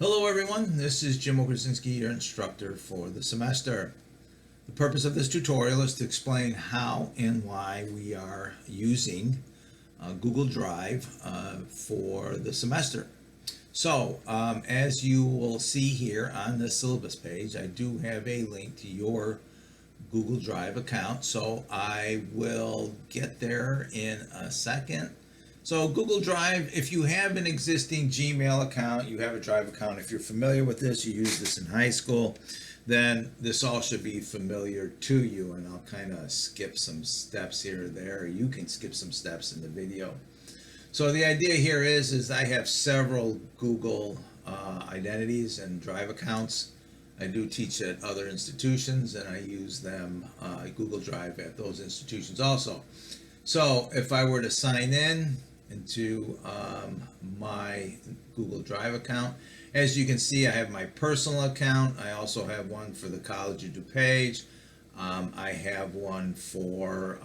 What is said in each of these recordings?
Hello everyone, this is Jim Okersinski, your instructor for the semester. The purpose of this tutorial is to explain how and why we are using Google Drive for the semester. So, as you will see here on the syllabus page, I do have a link to your Google Drive account, so I will get there in a second. So Google Drive, if you have an existing Gmail account, you have a Drive account, if you're familiar with this, you used this in high school, then this all should be familiar to you, and I'll kind of skip some steps here or there. You can skip some steps in the video. So the idea here is I have several Google identities and Drive accounts. I do teach at other institutions, and I use them, Google Drive, at those institutions also. So if I were to sign in into my Google Drive account, as you can see, I have my personal account. I also have one for the College of DuPage. I have one for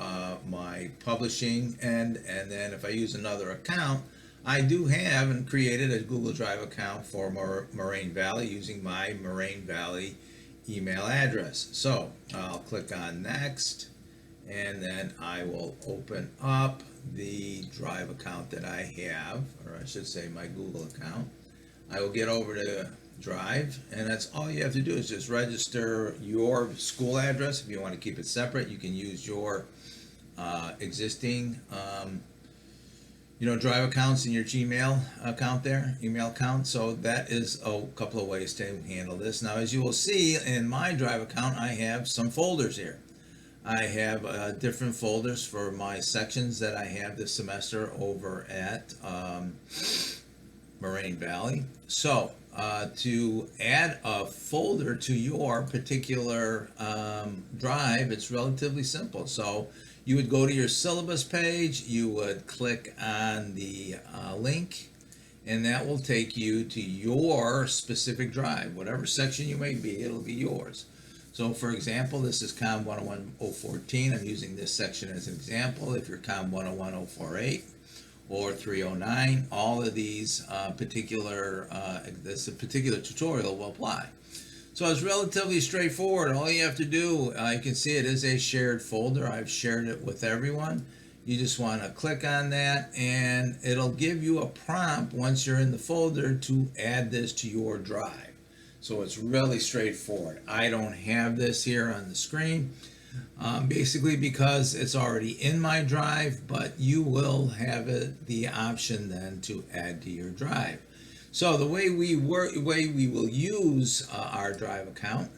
my publishing, and then if I use another account, I do have and created a Google Drive account for Moraine Valley using my Moraine Valley email address. So I'll click on next, and then I will open up the Drive account that I have, or I should say my Google account. I will get over to Drive, and that's all you have to do is just register your school address. If you want to keep it separate, you can use your existing Drive accounts in your Gmail account there, email account. So that is a couple of ways to handle this. Now, as you will see in my Drive account, I have some folders here. I have different folders for my sections that I have this semester over at Moraine Valley. So to add a folder to your particular Drive, it's relatively simple. So you would go to your syllabus page, you would click on the link, and that will take you to your specific Drive. Whatever section you may be, it'll be yours. So for example, this is COM 101.014. I'm using this section as an example. If you're COM 101.048 or 309, all of these this particular tutorial will apply. So it's relatively straightforward. All you have to do, you can see it is a shared folder. I've shared it with everyone. You just want to click on that, and it'll give you a prompt once you're in the folder to add this to your Drive. So it's really straightforward. I don't have this here on the screen, basically because it's already in my Drive, but you will have the option then to add to your Drive. So the way we will use our Drive account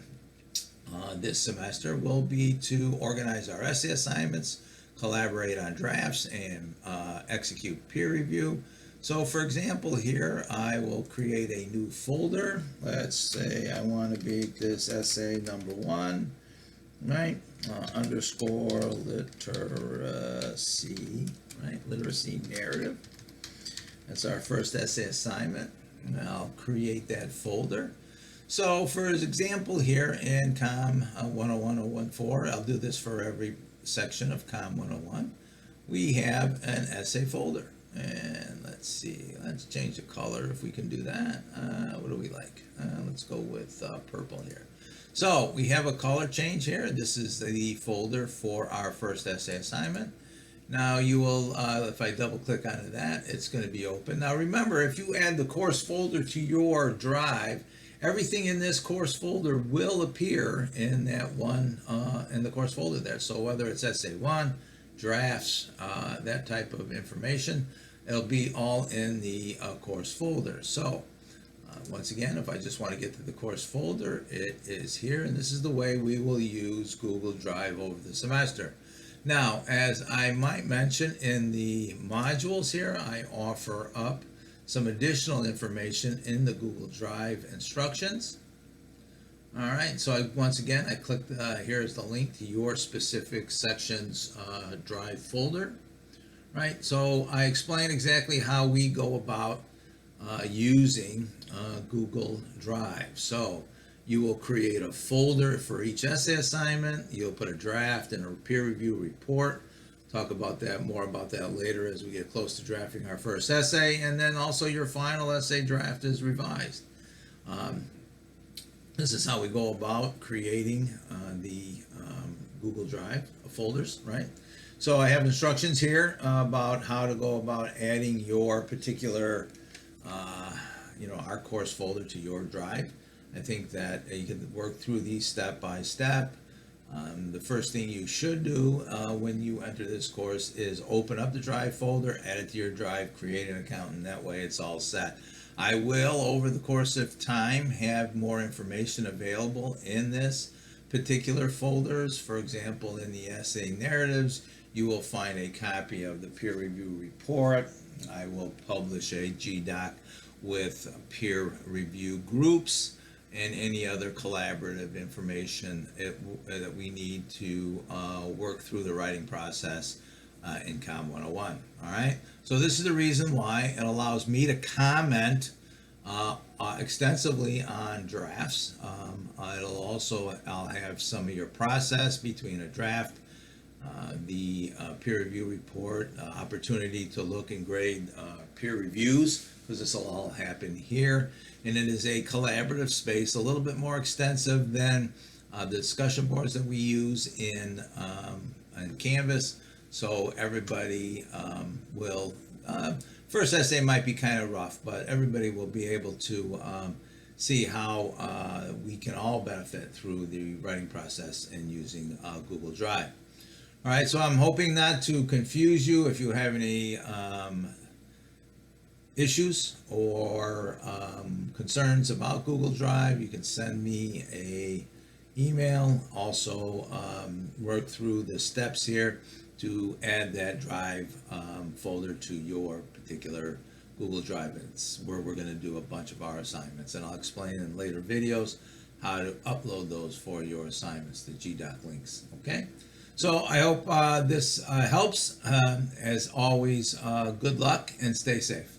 this semester will be to organize our essay assignments, collaborate on drafts, and execute peer review. So for example here, I will create a new folder. Let's say I want to be this essay number 1, right? Underscore literacy, right? Literacy narrative. That's our first essay assignment. And I'll create that folder. So for example here in COM 101.014, I'll do this for every section of COM 101. We have an essay folder. And let's see, let's change the color if we can do that. What do we like? Let's go with purple here. So we have a color change here. This is the folder for our first essay assignment. Now you will, if I double click onto that, it's going to be open. Now remember, if you add the course folder to your Drive, everything in this course folder will appear in that one, in the course folder there. So whether it's essay 1, drafts, that type of information, it'll be all in the course folder. So once again, if I just want to get to the course folder, it is here, and this is the way we will use Google Drive over the semester. Now, as I might mention in the modules here, I offer up some additional information in the Google Drive instructions. All right, so once again, I clicked, here's the link to your specific section's Drive folder, right? So I explain exactly how we go about using Google Drive. So you will create a folder for each essay assignment. You'll put a draft and a peer review report. Talk about that, more about that later as we get close to drafting our first essay. And then also your final essay draft is revised. This is how we go about creating the Google Drive folders, right? So I have instructions here about how to go about adding your particular, our course folder to your drive. I think that you can work through these step by step. The first thing you should do when you enter this course is open up the drive folder, add it to your drive, create an account, and that way it's all set. I will, over the course of time, have more information available in this particular folders. For example, in the essay narratives, you will find a copy of the peer review report. I will publish a GDoc with peer review groups and any other collaborative information that we need to work through the writing process in COM 101. All right, so this is the reason why it allows me to comment extensively on drafts. I'll have some of your process between a draft, the peer review report, opportunity to look and grade peer reviews, because this will all happen here. And it is a collaborative space, a little bit more extensive than the discussion boards that we use in Canvas. So everybody will, first essay might be kind of rough, but everybody will be able to see how we can all benefit through the writing process and using Google Drive. All right, so I'm hoping not to confuse you. If you have any issues or concerns about Google Drive, you can send me a email. Also, work through the steps here to add that drive folder to your particular Google Drive. It's where we're going to do a bunch of our assignments, and I'll explain in later videos how to upload those for your assignments, the GDoc links. Okay, so I hope this helps. As always, good luck and stay safe.